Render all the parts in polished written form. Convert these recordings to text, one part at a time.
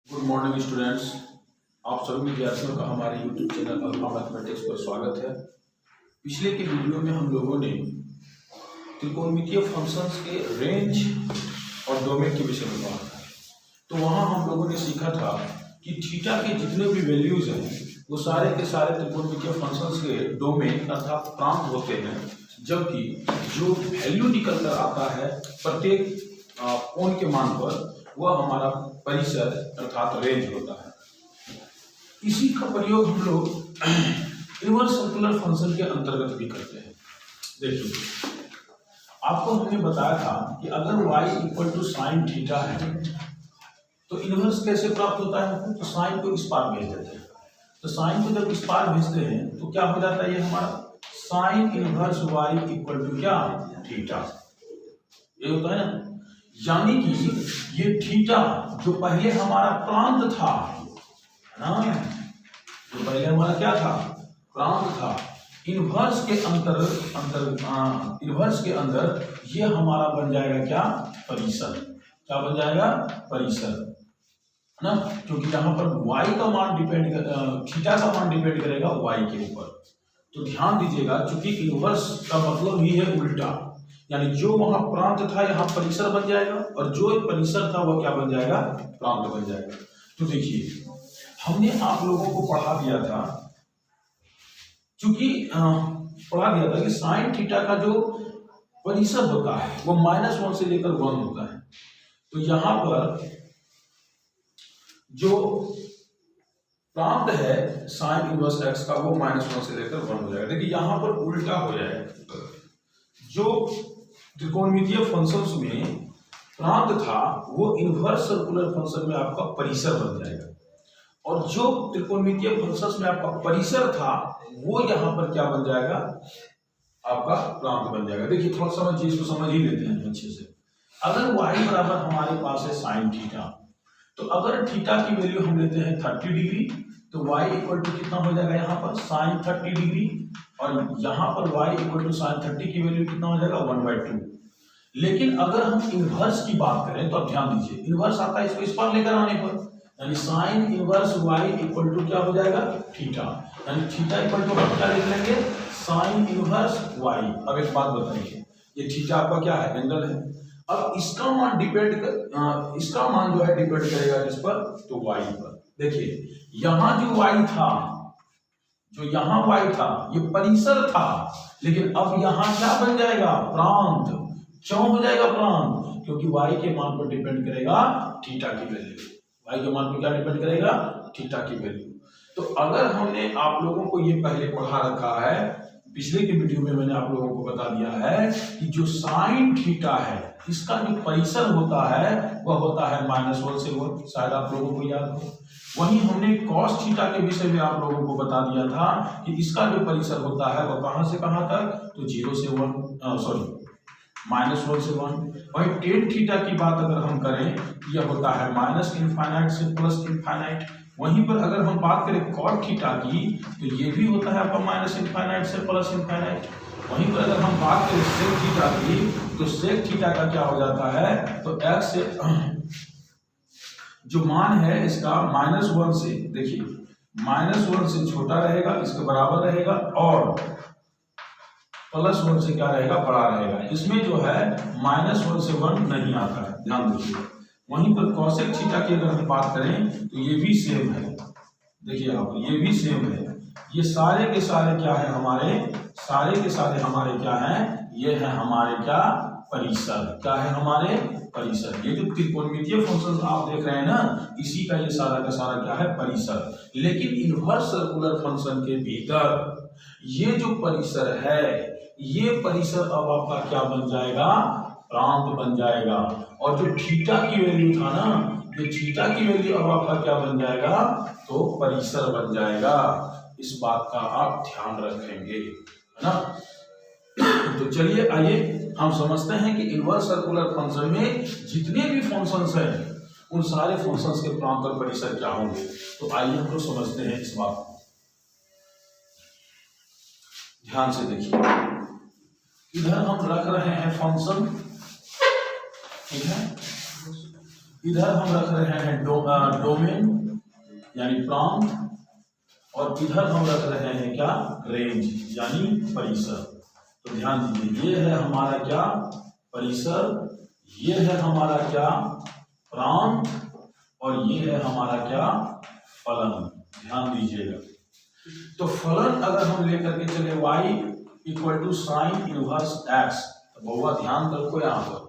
Good morning students. आप सभी विद्यार्थियों का हमारे यूट्यूब चैनल अल्फा मैथमेटिक्स पर स्वागत है। पिछले के वीडियो में हम लोगों ने त्रिकोणमितीय फंक्शंस के रेंज और डोमेन के विषय में बात की। तो वहाँ हम लोगों ने सीखा था कि थीटा के जितने भी वैल्यूज हैं वो सारे के सारे त्रिकोणमितीय फंक्शंस के डोमेन अर्थात प्रांत होते हैं, जबकि जो वैल्यू निकल कर आता है प्रत्येक कोण के मान पर वह हमारा परिसर अर्थात रेंज होता है। इसी का प्रयोग हम लोग इनवर्स सर्कुलर फंक्शन के अंतर्गत भी करते हैं। देखिए, आपको हमने बताया था कि अगर y equal to sine theta है तो इनवर्स कैसे प्राप्त होता है। तो साइन को इस पार भेज देते हैं। तो साइन को जब इस पार भेजते हैं तो क्या हो जाता है, ये हमारा sine inverse y equal to क्या, थीटा। ये होता है ना, यानी कि ये थीटा जो पहले हमारा प्रांत था ना, जो पहले हमारा क्या था, प्रांत था, इनवर्स के अंदर ये हमारा बन जाएगा क्या, परिसर। क्या बन जाएगा, परिसर ना, क्योंकि यहाँ पर y का मान थीटा का मान डिपेंड करेगा y के ऊपर। तो ध्यान दीजिएगा, चूंकि इनवर्स का मतलब ही है उल्टा, यानी जो वहां प्रांत था यहाँ परिसर बन जाएगा और जो परिसर था वह क्या बन जाएगा, प्रांत बन जाएगा। तो देखिए, हमने आप लोगों को पढ़ा दिया था, चूंकि पढ़ा दिया था कि साइन थीटा का जो परिसर होता है वो -1 से लेकर 1 होता है। तो यहाँ पर जो प्रांत है साइन इनवर्स x का वो -1 से लेकर 1 हो जाएगा। देखिए, यहाँ पर उल्टा हो जाएगा। जो त्रिकोणमितीय फंक्शंस में प्रांत था वो इनवर्स सर्कुलर फंक्शन में आपका परिसर बन जाएगा, और जो त्रिकोणमितीय फंक्शंस में आपका परिसर था वो यहाँ पर क्या बन जाएगा, आपका प्रांत बन जाएगा। देखिए, थोड़ा समझिए, इसको समझ ही लेते हैं अच्छे से। अगर y बराबर हमारे पास है साइन थीटा, तो अगर थीटा की वैल्यू हम लेते हैं 30 डिग्री, तो y इक्वल टू कितना हो जाएगा, यहाँ पर साइन 30 डिग्री, और यहाँ पर y इक्वल टू साइन 30 की वैल्यू कितना हो जाएगा, 1/2। लेकिन अगर हम इनवर्स की बात करें तो आप ध्यान दीजिए, इनवर्स आता है इसको इस पर लेकर आने पर, यानी sine inverse y equal to क्या हो जाएगा, थीटा। यानी थीटा इक्वल टू हम क्या लिख लेंगे, साइन इनवर्स y। अब एक बात बताइए, ये थीटा आपका क्या है, एंगल है। अब इसका मान इसका मान जो है डिपेंड करेगा किस पर, तो y पर। देखिए, यहाँ जो y था, जो यहाँ y था ये परिसर था, लेकिन अब यहाँ क्या बन जाएगा, प्रांत। क्यों हो जाएगा प्रांत, क्योंकि y के मान पर डिपेंड करेगा थीटा की वैल्यू। y के मान पर क्या डिपेंड करेगा, थीटा की वैल्यू। तो अगर हमने आप लोगों को ये पहले पढ़ा रखा है, पिछले के वीडियो में मैंने आप लोगों को बता दिया है कि जो साइन थीटा है इसका जो परिसर होता है वह होता है -1 से 1, शायद आप लोगों को याद हो। वहीं हमने कॉस थीटा के विषय में आप लोगों को बता दिया था कि इसका जो परिसर होता है वह कहां से कहां तक, तो 0 से 1, -1 से 1। वहीं टेन थीटा की बात अगर हम करें, यह होता है -∞ से +∞। वहीं पर अगर हम बात करें कॉट थीटा की, तो ये भी होता है आपका -∞ से +∞। वहीं पर अगर हम बात करें सेक थीटा की, तो सेक थीटा का क्या हो जाता है, तो x से जो मान है इसका -1 से, देखिए -1 से छोटा रहेगा, इसके बराबर रहेगा, और +1 से क्या रहेगा, बड़ा रहेगा। इसमें जो है -1 से 1 नहीं आता है, ध्यान दीजिए। वहीं पर कॉसेक थीटा की अगर हम बात करें तो ये भी सेम है। देखिए आप, ये भी सेम है। ये सारे के सारे क्या है, हमारे सारे के सारे हमारे क्या हैं, ये है हमारे क्या, परिसर। क्या है, हमारे परिसर। ये जो त्रिकोणमितीय फंक्शंस आप देख रहे हैं ना, इसी का ये सारा का सारा क्या है, परिसर। लेकिन इनवर्स सर्कुलर फंक्शन के भीतर ये जो परिसर है, ये परिसर अब आपका क्या बन जाएगा, प्रांत बन जाएगा। और जो थीटा की वैल्यू था ना, ये थीटा की वैल्यू अब आपका क्या बन जाएगा, तो परिसर बन जाएगा। इस बात का आप ध्यान रखेंगे, है ना। तो चलिए आइए हम समझते हैं कि इनवर्स सर्कुलर फंक्शन में जितने भी फंक्शंस हैं उन सारे फंक्शंस के प्रांत और परिसर क्या होंगे। तो आइए हम लोग समझते हैं इस बात को, ध्यान से देखिए। इधर हम रख रहे हैं फंक्शन, ठीक है। इधर हम रख रहे हैं डोमेन यानी प्रांत, और इधर हम रख रहे हैं क्या, रेंज यानी परिसर। तो ध्यान दीजिए, ये है हमारा क्या, परिसर, ये है हमारा क्या, प्रांत, और ये है हमारा क्या, फलन। ध्यान दीजिएगा, तो फलन अगर हम लेकर के चले y equal to sine inverse x, तो बहुआ ध्यान रखो यहाँ पर,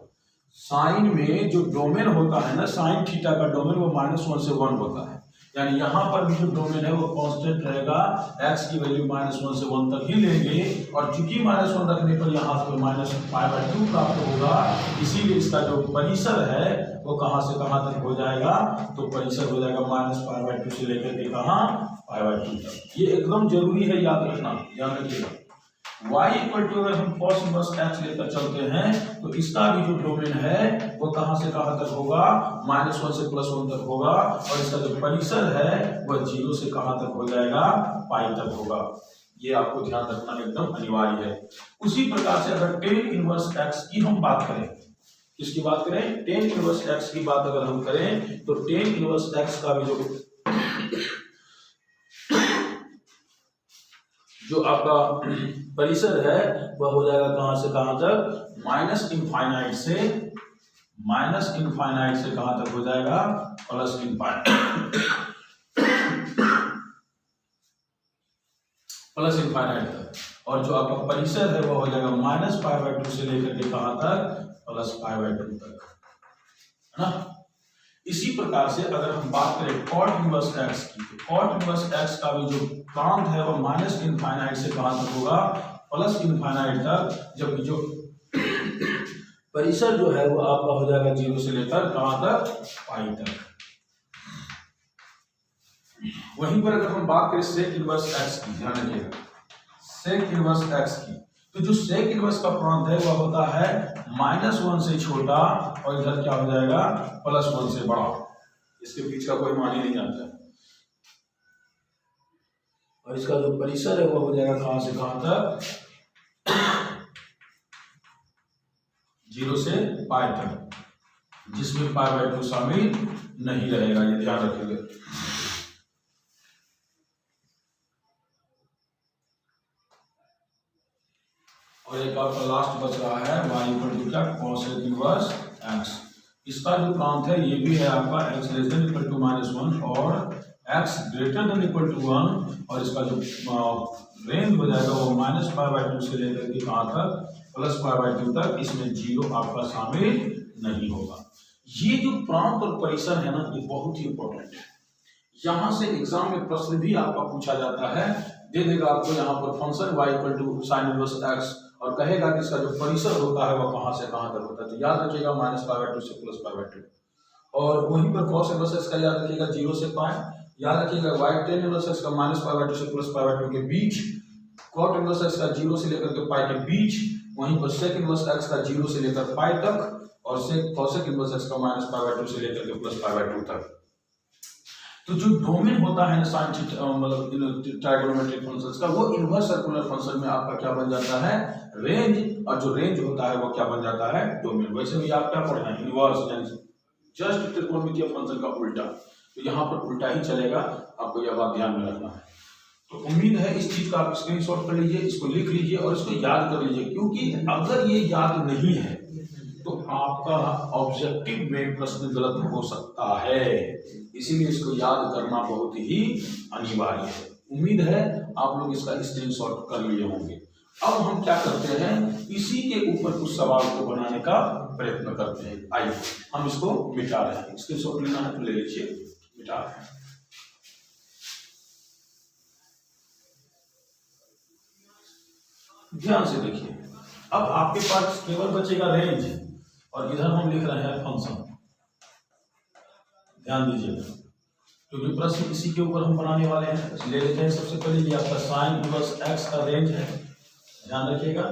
साइन में जो डोमेन होता है ना, साइन थीटा का डोमेन वो -1 से 1 होता है, यानी यहाँ पर भी जो डोमेन है वो कांस्टेंट रहेगा, x की वैल्यू -1 से 1 तक ही लेंगे, और चूंकि -1 रखने पर यहाँ से -π/2 प्राप्त होगा, इसीलिए इसका जो परिसर है वो कहाँ से कहाँ तक हो जाएगा, तो परिसर हो जाएगा -π/2 से लेकर के कहाँ, π/2 तक। ये एकदम जरूरी है, याद रखना, ध्यान रखिएगा। y इक्वल टू अगर हम cos इनवर्स x लेकर चलते हैं, तो इसका भी जो डोमेन है वो कहां से कहां तक होगा, -1 से +1 तक होगा, और इसका जो परिसर है वह 0 से कहां तक हो जाएगा, पाई तक होगा। ये आपको ध्यान रखना एकदम अनिवार्य है। उसी प्रकार से अगर tan इनवर्स x की हम बात करें, किसकी बात करें, tan इनवर्स x की बात अगर हम करें, तो tan इनवर्स x का भी जो आपका परिसर है वह हो जाएगा कहां से कहां तक, माइनस इनफाइनाइट से कहां तक हो जाएगा, प्लस इनफाइनाइट तक, और जो आपका परिसर है वह हो जाएगा -π/2 से लेकर के कहां तक, +π/2 तक, है ना। इसी प्रकार से अगर हम बात करें cot इनवर्स x की, तो cot इनवर्स x का भी जो प्रांत है वह -इनफाइनाइट से कहां तक होगा, +इनफाइनाइट तक, जबकि जो परिसर जो है वो आपका हो जाएगा 0 से लेकर कहां तक, पाई तक। वहीं पर अगर हम बात करें sec इनवर्स x की, ध्यान रखिएगा, sec इनवर्स x की, तो जो sec इनवर्स का प्रांत है वह होता है -1 से छोटा, और इधर क्या हो जाएगा, +1 से बड़ा, इसके बीच का कोई मान ही नहीं आता है, और इसका जो परिसर है वह हो जाएगा कहां से कहां तक, 0 से पाई तक, जिसमें π/2 शामिल नहीं रहेगा, ये ध्यान रखिएगा। और एक आपका लास्ट बच रहा है y इक्वल टू क्या, cosec इनवर्स x। इसका जो प्रांत है ये भी है आपका x less than equal to -1 और x greater than equal to 1, और इसका जो रेंज हो जाएगा वो -π/2 से लेकर के कहां तक, +π/2 तक, इसमें 0 आपका शामिल नहीं होगा। ये जो प्रांत और परिसर है ना, ये बहुत ही इंपॉर्टेंट है। यहां से एग्जाम में प्रश्न भी आपका पूछा जाता है, दे देगा आपको यहाँ पर function y equal to sine inverse x, और कहेगा कि इसका जो परिसर होता है वह कहां से कहां तक होता है, तो याद रखिएगा -π/2 से +π/2, और वहीं पर cos इनवर्स x का याद रखिएगा 0 से पाई, याद रखिएगा y tan इनवर्स x का -π/2 से +π/2 के बीच, cot इनवर्स x का 0 से लेकर के पाई के बीच, वहीं पर sec इनवर्स x का 0 से लेकर पाई तक, और cosec इनवर्स x का -π/2 से लेकर के +π/2 तक। तो जो डोमेन होता है ना साइन थीटा, मतलब ट्राइगोनोमेट्रिक फंक्शंस का, वो इनवर्स सर्कुलर फंक्शन में आपका क्या बन जाता है, रेंज, और जो रेंज होता है वो क्या बन जाता है, डोमेन। वैसे भी आप क्या पढ़ रहे हैं, इनवर्स यानी जस्ट त्रिकोणमितीय फंक्शन का उल्टा, तो यहाँ पर उल्टा ही चलेगा, आपको यह बात ध्यान में रखना है। तो उम्मीद है इस चीज का आप स्क्रीनशॉट कर लीजिए, इसको लिख लीजिए और इसको याद कर लीजिए, क्योंकि अगर ये याद नहीं है तो आपका ऑब्जेक्टिव में प्रश्न गलत हो सकता है, इसीलिए इसको याद करना बहुत ही अनिवार्य है। उम्मीद है आप लोग इसका स्क्रीनशॉट कर लिए होंगे। अब हम क्या करते हैं, इसी के ऊपर कुछ सवाल को बनाने का प्रयत्न करते हैं। आइए हम इसको मिटा रहे हैं, स्क्रीनशॉट लेना है तो ले लीजिए, मिटा रहे हैं। ध्यान से देखिए, अब आपके पास केवल बचेगा रेंज, और इधर हम लिख रहे हैं फंक्शन। ध्यान दीजिएगा, क्योंकि प्रश्न इसी के ऊपर हम बनाने वाले हैं। ले लेते हैं सबसे पहले, ये आपका साइन इनवर्स x का रेंज है, ध्यान रखिएगा।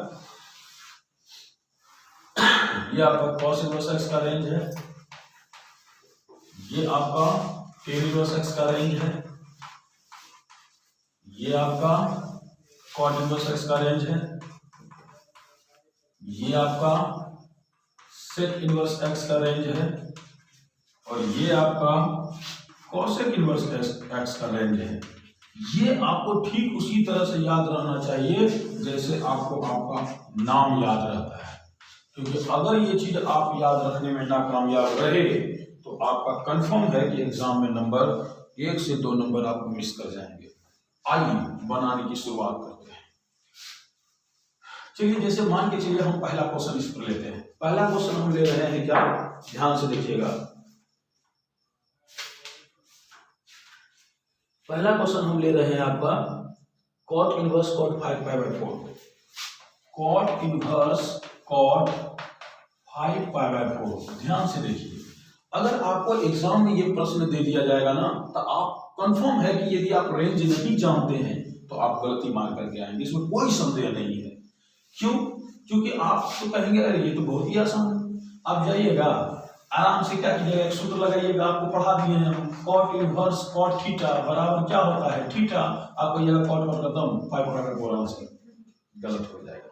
ये आपका cos इनवर्स x का रेंज है, ये आपका tan इनवर्स x का रेंज है, ये आपका cot इनवर्स x का रेंज है, ये आपका sec इनवर्स x का रेंज है, और ये आपका cosec इनवर्स x का रेंज है। ये आपको ठीक उसी तरह से याद रहना चाहिए जैसे आपको आपका नाम याद रहता है, क्योंकि अगर ये चीज आप याद रखने में नाकामयाब रहे तो आपका कंफर्म है कि एग्जाम में नंबर 1 से 2 नंबर आप मिस कर जाएंगे। आइए बनाने की शुरुआत करते हैं। चलिए जैसे मान के चलिए हम पहला क्वेश्चन इस पर लेते हैं। पहला क्वेश्चन हम ले रहे हैं क्या, ध्यान से देखिएगा। पहला क्वेश्चन हम ले रहे हैं आपका cot inverse cot 5π/4। cot inverse cot 5π/4। ध्यान से देखिए, अगर आपको एग्जाम में ये प्रश्न दे दिया जाएगा ना तो आप कंफर्म है कि यदि आप रेंज नहीं जानते हैं तो आप गलती मार करके आएंगे, इसमें कोई संदेह नहीं है। क्यों? क्योंकि आप तो कहेंगे अरे ये तो बहुत ही आसान है। आप जाइएगा आराम से, क्या कीजिएगा, एक सूत्र लगाइएगा, आपको पढ़ा दिए हैं cot इनवर्स cot थीटा बराबर क्या होता है थीटा। आप कहिएगा cot का खत्म 5/4 आंसर, गलत हो जाएगा।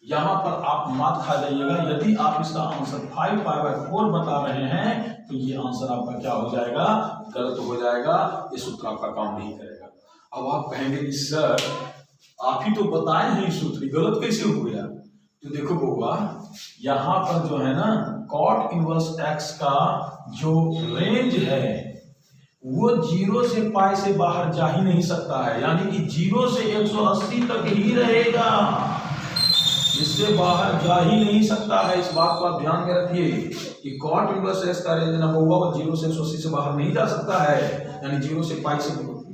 यहाँ पर आप मात खा जाइएगा। यदि आप इसका आंसर 5π/4 बता रहे हैं तो ये आंसर आपका क्या हो जाएगा, गलत हो जाएगा। ये सूत्र आपका काम नहीं करेगा। अब आप कहेंगे कि सर आप ही तो बताए हैं सूत्र, गलत कैसे हो गया? तो देखो बउआ, यहाँ पर जो है ना cot इनवर्स x का जो रेंज है वो 0 से पाई से बाहर जा ही नहीं सकता है, यानी कि 0 से 180 तक ही रहेगा, इससे बाहर जा ही नहीं सकता है। इस बात को आप ध्यान में रखिए कि cot इनवर्स x का रेंज ना होगा वो 0 से 180 से बाहर नहीं जा सकता है, यानी 0 से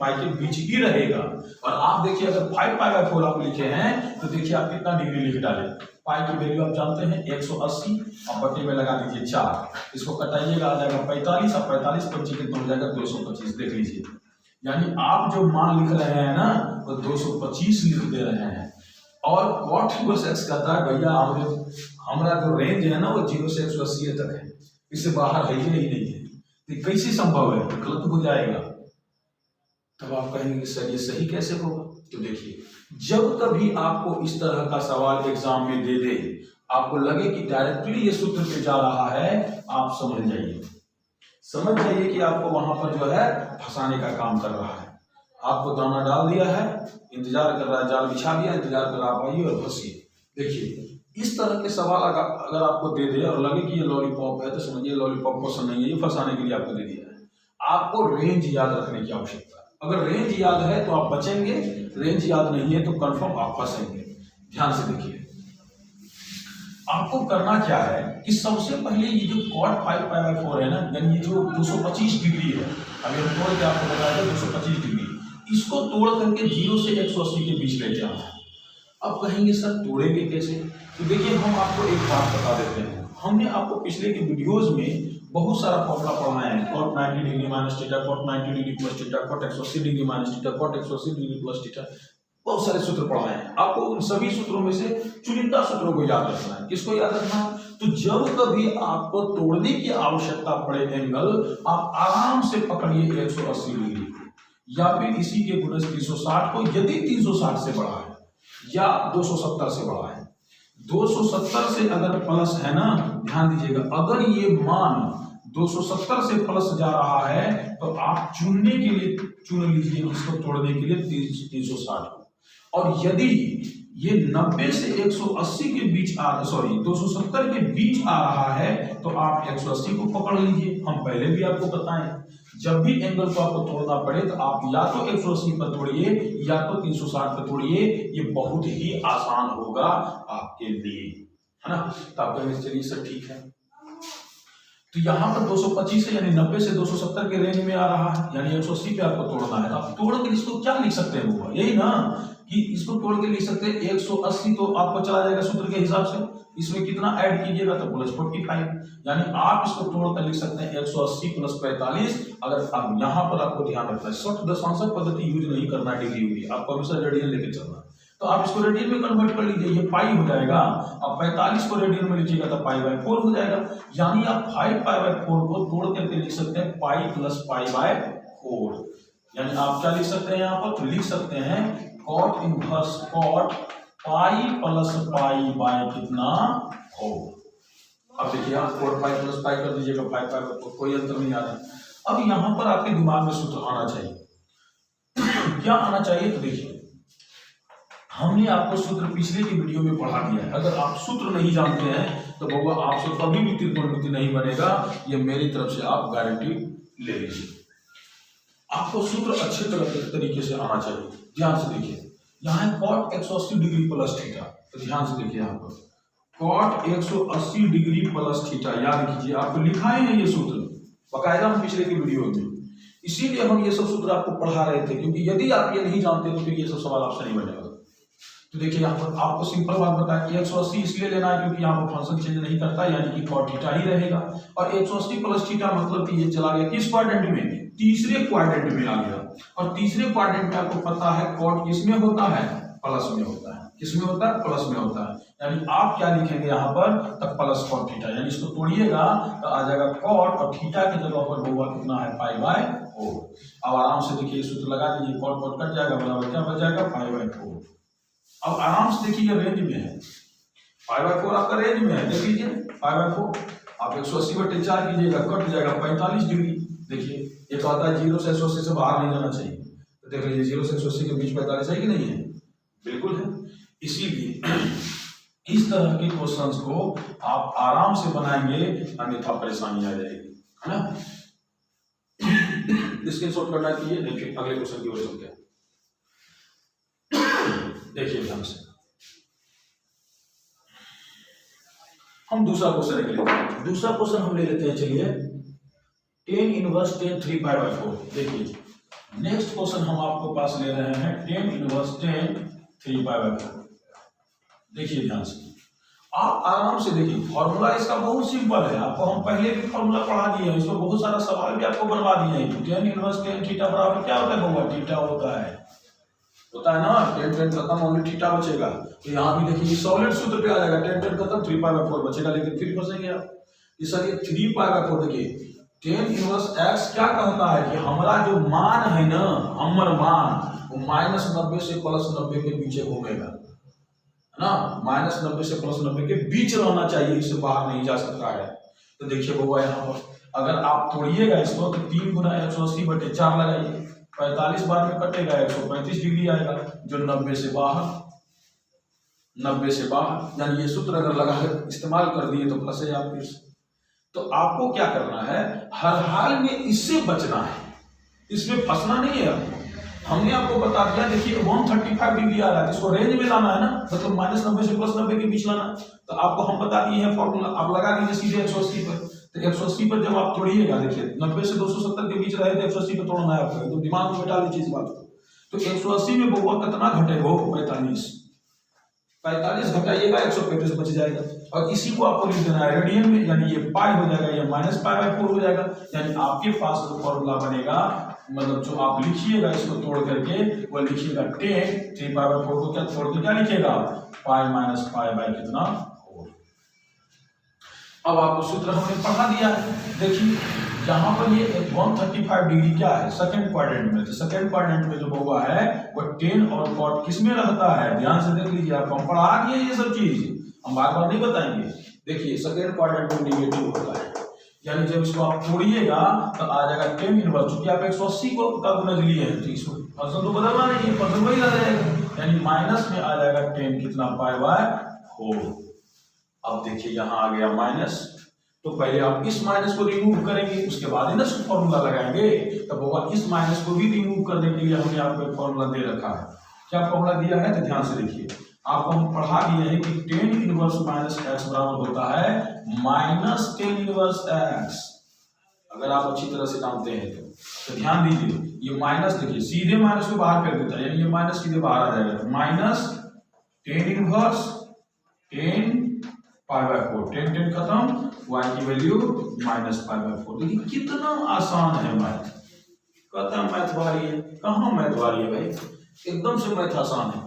पाई के बीच ही रहेगा। और आप देखिए अगर 5π/4 आप लिखे हैं तो देखिए आप कितना डिग्री लिख डाले। पाई की वैल्यू आप जानते हैं 180, और बटे में लगा दीजिए 4, इसको कटाइएगा आ जाएगा 45, और 45 25 कितना हो जाएगा 225। देख लीजिए, यानी आप जो मान लिख रहे हैं ना वो 225 लिख दे रहे हैं। और cot इनवर्स x कहता है भैया हमारा जो रेंज है ना वो 0 से 180 तक है, इससे बाहर है ही नहीं है, तो कैसे संभव है, गलत हो जाएगा। तब आप कहेंगे सर ये सही कैसे होगा? तो देखिए, जब कभी आपको इस तरह का सवाल एग्जाम में दे दे, आपको लगे कि डायरेक्टली ये सूत्र पे जा रहा है, आप समझ जाइए कि आपको वहां पर जो है फंसाने का काम कर रहा है। आपको दाना डाल दिया है, इंतजार कर रहा है, जाल बिछा दिया, इंतजार कर रहा, आप आइए और फंसिए। देखिए, इस तरह के सवाल अगर आपको दे दे और लगे कि ये लॉलीपॉप है तो समझिए लॉलीपॉप क्वेश्चन नहीं है, ये फंसाने के लिए आपको दे दिया है। आपको रेंज याद रखने की आवश्यकता है। अगर रेंज याद है तो आप बचेंगे, रेंज याद नहीं है तो कंफर्म आप फंसेंगे। ध्यान से देखिए, आपको करना क्या है कि सबसे पहले ये जो cot 5π/4 है ना, यानी ये जो 225 डिग्री है, अभी हम तोड़ के आपको बताया 225 डिग्री, इसको तोड़ करके 0 से 180 के बीच लेके आना है। अब कहेंगे सर तोड़ेंगे कैसे? तो देखिए, हम आपको एक बात बता देते हैं। हमने आपको पिछले के वीडियोस में बहुत सारा फॉर्मूला पढ़ाया है, cot 90 degree minus theta, cot 90 degree plus theta, cot 180 degree minus theta, cot 180 degree plus theta, बहुत सारे सूत्र पढ़ाए हैं। आपको उन सभी सूत्रों में से चुनिंदा सूत्रों को याद रखना है। किसको याद रखना है? तो जब कभी आपको तोड़ने की आवश्यकता पड़े एंगल, आप आराम से पकड़िए 180 डिग्री या फिर इसी के गुणज 360 को, यदि 360 से बड़ा है या 270 से बड़ा है। 270 से अगर प्लस है ना, ध्यान दीजिएगा, अगर ये मान 270 से प्लस जा रहा है तो आप चुनने के लिए चुन लीजिए इसको तोड़ने के लिए 360 को। और यदि ये 90 से 180 के बीच 270 के बीच आ रहा है तो आप 180 को पकड़ लीजिए। हम पहले भी आपको बताएं, जब भी एंगल को आपको तोड़ना पड़े तो आप या तो 180 पर तोड़िए या तो 360 पर तोड़िए, ये बहुत ही आसान होगा आपके लिए, है ना। तो आप कहेंगे चलिए सर ठीक है, तो यहाँ पर 225 है यानी 90 से 270 के रेंज में आ रहा है, यानी 180 पे आपको तोड़ना है। आप तोड़ के इसको क्या लिख सकते हैं वो, यही ना कि इसको तोड़ के लिख सकते हैं 180, तो आपको चला जाएगा सूत्र के हिसाब से, इसमें कितना ऐड कीजिएगा तो प्लस 45, यानी आप इसको तोड़ कर लिख सकते हैं 180 प्लस 45। अगर आप यहाँ पर आपको ध्यान रखना है, शॉर्ट दशांश पद्धति यूज नहीं करना है डिग्री हुई, आपको हमेशा रेडियन लेके चलना है। तो आप इसको रेडियन में कन्वर्ट कर लीजिए, ये पाई हो जाएगा। अब 45 को रेडियन में लिखिएगा तो π/4 हो जाएगा, यानी आप 5π/4 को तोड़ करके लिख सकते हैं पाई प्लस π/4। यानी आप क्या लिख सकते हैं यहाँ पर, तो लिख सकते हैं cot inverse cot pi plus pi by कितना 4। अब देखिए आप 4 पाई प्लस पाई कर दीजिएगा 5 पाई पर कोई अंतर नहीं आ रहा है। अब यहाँ पर आपके दिमाग में सूत्र आना चाहिए। क्या आना चाहिए? तो देखिए हमने आपको सूत्र पिछले की वीडियो में पढ़ा दिया है। अगर आप सूत्र नहीं जानते हैं तो बउआ आपसे कभी भी त्रिकोणमिति नहीं बनेगा, ये मेरी तरफ से आप गारंटी ले लीजिए। आपको सूत्र अच्छे तरीके से आना चाहिए। ध्यान से देखिए, यहाँ है cot 180 डिग्री प्लस थीटा। तो ध्यान से देखिए यहाँ पर cot 180 डिग्री प्लस थीटा, याद कीजिए आपको लिखा है ये सूत्र बकायदा हम पिछले की वीडियो में, इसीलिए हम ये सब सूत्र आपको पढ़ा रहे थे, क्योंकि यदि आप ये नहीं जानते तो फिर ये सब सवाल आपसे नहीं बनेगा। तो देखिए यहाँ पर आपको सिंपल बात बताया कि 180 इसलिए लेना है क्योंकि यहाँ पर फंक्शन चेंज नहीं करता, यानी कि cot थीटा ही रहेगा। और 180 प्लस थीटा मतलब कि ये चला गया किस क्वाड्रेंट में? तीसरे क्वाड्रेंट में आ गया। और तीसरे क्वाड्रेंट में आपको पता है cot किसमें होता है? प्लस में होता है। किसमें होता है? प्लस में होता है। यानी आप क्या लिखेंगे यहाँ पर? तब प्लस cot थीटा, यानी इसको तोड़िएगा तो आ जाएगा cot और थीटा की जगह पर होगा कितना है? Pi by 4। अब आराम से देखिए सूत्र लगा दीजिए, cot कट जाएगा, बराबर क्या बच जाएगा? Pi by 4। अब आराम से देखिए रेंज में है, पाई बाय 4 आपका रेंज में है। देख लीजिए पाई बाय 4 आप 180/4 कीजिएगा, कट जाएगा 45 डिग्री। देखिए ये कहता है 0 से 180 से बाहर नहीं जाना चाहिए, तो देख लीजिए 0 से 180 के बीच 45 है कि नहीं है? बिल्कुल है। इसीलिए इस तरह के क्वेश्चंस को आप आराम से बनाएंगे, अन्यथा परेशानी आ जाएगी, है ना। स्क्रीनशॉट करना चाहिए। देखिए अगले क्वेश्चन की ओर चलते हैं। देखिए ध्यान से हम दूसरा क्वेश्चन ले लेते हैं। दूसरा क्वेश्चन हम ले लेते हैं, चलिए 10 इनवर्स 10 3 पाई बाय 4। देखिए नेक्स्ट क्वेश्चन हम आपको पास ले रहे हैं 10 इनवर्स 10 3 पाई बाय 4। देखिए ध्यान से आप आराम से देखिए, फॉर्मूला इसका बहुत सिंपल है, आपको हम पहले भी फॉर्मूला पढ़ा दिए हैं, इसमें बहुत सारा सवाल भी आपको बनवा दिए हैं। 10 इनवर्स 10 थीटा बराबर क्या होता है बउआ? थीटा होता है ना। 10 10 खत्म, ओनली थीटा बचेगा। तो यहाँ भी देखिए सॉलिड सूत्र पे आ जाएगा, 10 10 खत्म, 3 पाई बाय 4 बचेगा, लेकिन फिर फंसेंगे आप। इस सर ये 3 पाई बाय 4 देखिए 10 इनवर्स x क्या कहता है कि हमारा जो मान है ना, हमर मान वो -90 से +90 के बीच घूमेगा, है ना। -90 से +90 के बीच रहना चाहिए, इससे बाहर नहीं जा सकता है। तो देखिए बउआ यहाँ पर अगर आप तोड़िएगा इसको तो 3 गुना 180/4 लगाइए, 45 बार में कटेगा 135 डिग्री आएगा, जो 90 से बाहर, यानी ये सूत्र अगर लगा इस्तेमाल कर दिए तो फंसे आप फिर। तो आपको क्या करना है, हर हाल में इससे बचना है, इसमें फंसना नहीं है आपको। हमने आपको बता दिया, देखिए 135 डिग्री आ रहा है, इसको रेंज में लाना है ना, मतलब -90 से +90 के बीच लाना। तो आपको हम बता दिए हैं फॉर्मूला, आप लगा दीजिए सीधे 180 पर। तो 180 पर जब आप तोड़िएगा, देखिए 90 से 270 के बीच रहे तो 180 पर तोड़ना है आपको, तो दिमाग में बैठा लीजिए इस बात को। तो 180 में बउआ कितना घटेगा? 45 घटाइएगा 135 बच जाएगा। और इसी को आपको लिख देना है रेडियन में, यानी ये पाई हो जाएगा, ये -पाई/4 हो जाएगा। यानी आपके पास जो फॉर्मूला बनेगा, मतलब जो आप लिखिएगा इसको तोड़ करके, वो लिखिएगा 10 3 पाई/4 को क्या तोड़ के क्या लिखिएगा? पाई माइनस पाई बाय कितना? 4। अब आपको सूत्र हमने पढ़ा दिया है। देखिए यहाँ पर ये 135 डिग्री क्या है? सेकंड क्वाड्रेंट में। तो सेकंड क्वाड्रेंट में जो बउआ है वो 10 और cot किस में रहता है? ध्यान से देख लीजिए, आपको हम पढ़ा दिए ये सब चीज, हम बार बार नहीं बताएंगे। देखिए सेकंड क्वाड्रेंट में नेगेटिव होता है, यानी जब इसको आप तोड़िएगा तो आ जाएगा 10 इनवर्स, क्योंकि आप 180 को का गुणज लिए हैं तो इसको फंक्शन तो बदलना नहीं है, फंक्शन वही रह जाएगा, यानी माइनस में आ जाएगा 10 कितना? Pi by 4। अब देखिए यहाँ आ गया माइनस, तो पहले आप इस माइनस को रिमूव करेंगे, उसके बाद ही ना फॉर्मूला लगाएंगे। तब होगा इस माइनस को भी रिमूव करने के लिए हमने आपको एक फॉर्मूला दे रखा है। क्या फॉर्मूला दिया है? तो ध्यान से देखिए, आपको हम पढ़ा दिए हैं कि 10 इनवर्स -x बराबर होता है -10 इनवर्स x। अगर आप अच्छी तरह से जानते हैं तो ध्यान दीजिए, ये माइनस देखिए सीधे माइनस को बाहर कर देता है, यानी ये माइनस सीधे बाहर आ जाएगा। -10 इनवर्स 10 पाई बाय 4, 10 10 खत्म, y की वैल्यू -पाई/4। देखिए कितना आसान है मैथ। कहता है मैथ भारी है, कहाँ मैथ भारी है भाई? एकदम से मैथ आसान है।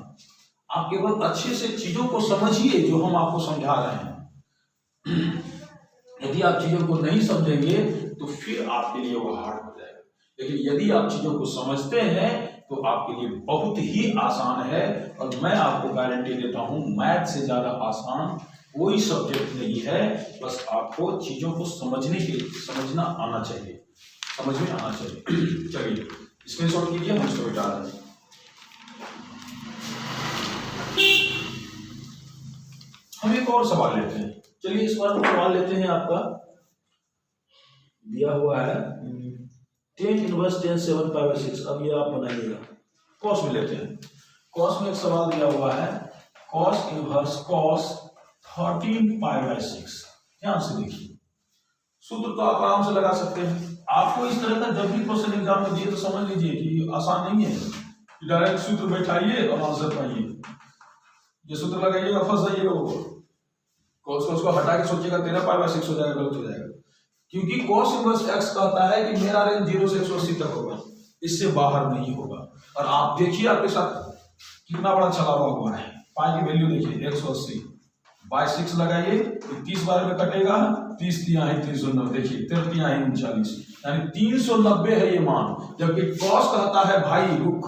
आप केवल अच्छे से चीजों को समझिए जो हम आपको समझा रहे हैं। यदि आप चीजों को नहीं समझेंगे तो फिर आपके लिए वो हार्ड हो जाएगा, लेकिन यदि आप चीजों को समझते हैं तो आपके लिए बहुत ही आसान है। और मैं आपको गारंटी देता हूं मैथ से ज्यादा आसान कोई सब्जेक्ट नहीं है, बस आपको चीजों को समझना आना चाहिए, समझ में आना चाहिए। चलिए स्क्रीनशॉट कीजिए, हम इसको मिटा दें। हम एक और सवाल लेते हैं। चलिए इस बार सवाल लेते हैं, आपका दिया हुआ है 10 इनवर्स 10 7 पाई/6। अब ये आप बनाइएगा। कॉस में लेते हैं। कॉस में एक सवाल दिया हुआ है, कॉस इनवर्स कॉस 13 पाई/6। ध्यान से देखिए, सूत्र तो आप आराम से लगा सकते हैं। आपको इस तरह का जब भी क्वेश्चन एग्जाम में दिए तो समझ लीजिए कि आसान नहीं है, डायरेक्ट सूत्र बैठाइए और आंसर पाइए। ये सूत्र लगाइएगा, फंस जाइएगा, वो कॉस को हटा के सोचिएगा 13 पाई/6 हो जाएगा, गलत हो जाएगा। क्योंकि cos इनवर्स x कहता है कि मेरा रेंज 0 से 180 तक होगा, इससे बाहर नहीं होगा। और आप देखिए आपके साथ कितना बड़ा छलावा हुआ है। पाई की वैल्यू देखिए 180/6 लगाइए, 30 बार में कटेगा, 30 तिया है 390, देखिए 3 है 39, यानी 390 है ये मान। जबकि cos कहता है भाई रुक,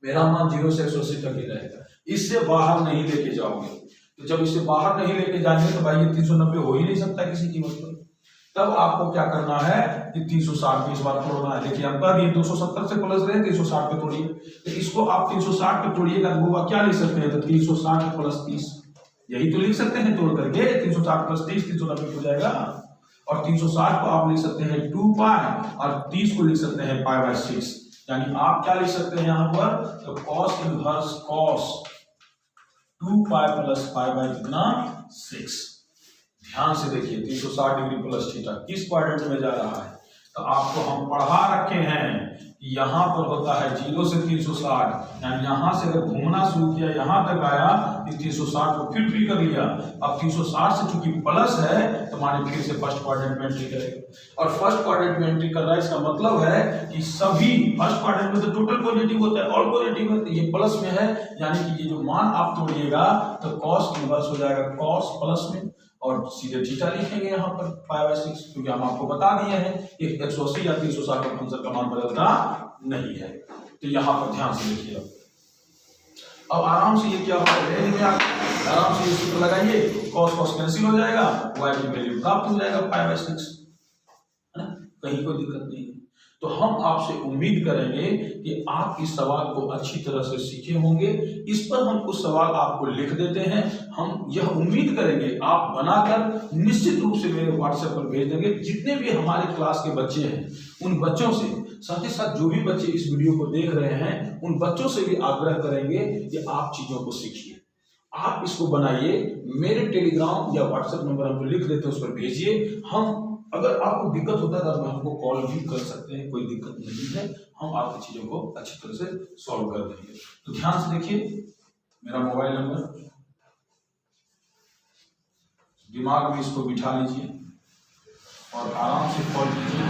मेरा मान 0 से 180 तक ही रहेगा, इससे बाहर नहीं लेके जाओगे। तो जब इससे बाहर नहीं लेके जाएंगे तो भाई ये 390 हो ही नहीं सकता किसी कीमत पर। तब आपको क्या करना है कि 360 पे इस बार तोड़ना है। देखिए हम कह दिए 270 से प्लस रहे, 360 पे तोड़िए। तो इसको आप 360 पे तोड़िएगा तो क्या लिख सकते हैं, तो 360 प्लस 30, यही तो लिख सकते हैं तोड़ करके। 360 प्लस 30 390 हो जाएगा। और 360 को आप लिख सकते हैं 2 पाई, और 30 को लिख सकते हैं पाई/6। यानी आप क्या लिख सकते हैं यहाँ पर, तो cos inverse cos 2 pi plus पाई/6। ध्यान से देखिए 360 डिग्री प्लस थीटा किस क्वाड्रेंट में जा रहा है। तो आपको हम पढ़ा रखे हैं कि यहाँ पर होता है 0 से 360, यानी यहाँ से अगर घूमना शुरू किया यहाँ तक आया तो 360 को फिर कर लिया। अब 360 से चूंकि प्लस है तो माने फिर से फर्स्ट क्वाड्रेंट में एंट्री करेगा। और फर्स्ट क्वाड्रेंट में एंट्री कर रहा है, इसका मतलब है कि सभी फर्स्ट क्वाड्रेंट में तो टोटल पॉजिटिव होता है, ऑल पॉजिटिव है, तो ये प्लस में है। यानी कि ये जो मान आप तोड़िएगा तो कॉस इनवर्स हो जाएगा कॉस प्लस में, और सीधे थीटा लिखेंगे यहाँ पर पाई/6, क्योंकि हम आपको बता दिए हैं 180 या 360 का फंक्शन का मान बदलता नहीं है। तो यहाँ पर ध्यान से देखिए। अब आराम से ये क्या होगा, रेंज में आप आराम से ये सूत्र लगाइए, cos cos कैंसिल हो जाएगा, y की वैल्यू प्राप्त हो जाएगा पाई/6, है ना, कहीं कोई दिक्कत नहीं है। तो हम आपसे उम्मीद करेंगे कि आप इस सवाल को अच्छी तरह से सीखे होंगे। इस पर हम कुछ सवाल आपको लिख देते हैं। हम यह उम्मीद करेंगे आप बनाकर निश्चित रूप से मेरे व्हाट्सएप पर भेज देंगे। जितने भी हमारे क्लास के बच्चे हैं उन बच्चों से, साथ ही साथ जो भी बच्चे इस वीडियो को देख रहे हैं उन बच्चों से भी आग्रह करेंगे कि आप चीजों को सीखिए, आप इसको बनाइए। मेरे टेलीग्राम या व्हाट्सएप नंबर हम लिख देते हैं, उस पर भेजिए। हम अगर आपको दिक्कत होता है तो आप हमको कॉल भी कर सकते हैं, कोई दिक्कत नहीं है, हम आपकी चीजों को अच्छी तरह से सॉल्व कर देंगे। तो ध्यान से देखिए, मेरा मोबाइल नंबर दिमाग में इसको बिठा लीजिए और आराम से कॉल कीजिए,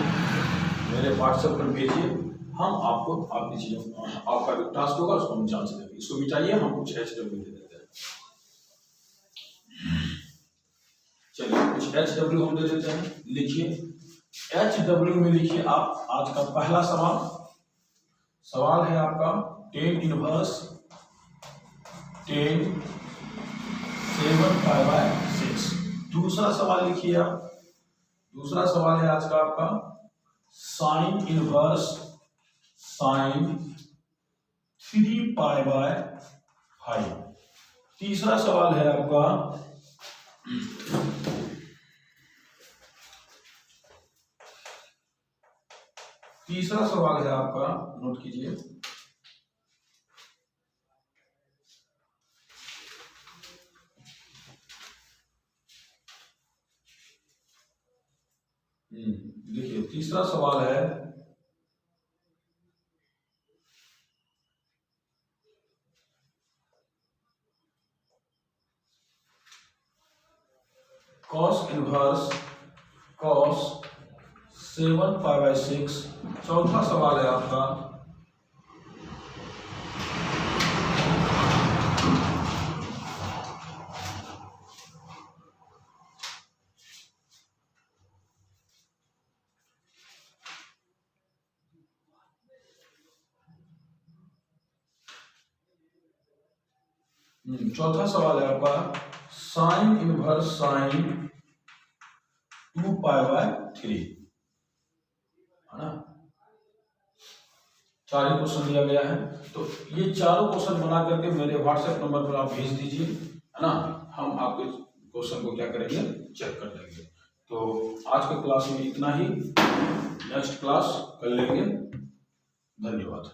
मेरे व्हाट्सएप पर भेजिए। हम आपको आपकी चीजों, आपका जो टास्क होगा उसको हम जान सकेंगे। इसको मिटाइए, हम कुछ HW दे देते हैं। चलिए कुछ HW हम दे देते हैं, लिखिए। HW में लिखिए आप आज का पहला सवाल है आपका 10 इनवर्स 10 7 पाई/6। दूसरा सवाल लिखिए आप, दूसरा सवाल है आज का आपका साइन इनवर्स साइन 3 पाई/5। तीसरा सवाल है आपका नोट कीजिए, देखिए तीसरा सवाल है cos इनवर्स cos 7 पाई/6। चौथा सवाल है आपका चौथा सवाल है आपका साइन इनवर्स साइन 2π/3 है ना। 4 ही क्वेश्चन दिया गया है, तो ये चारों क्वेश्चन बना करके मेरे व्हाट्सएप नंबर पर आप भेज दीजिए, है ना। हम आपके क्वेश्चन को क्या करेंगे, चेक कर लेंगे। तो आज के क्लास में इतना ही, नेक्स्ट क्लास कर लेंगे। धन्यवाद।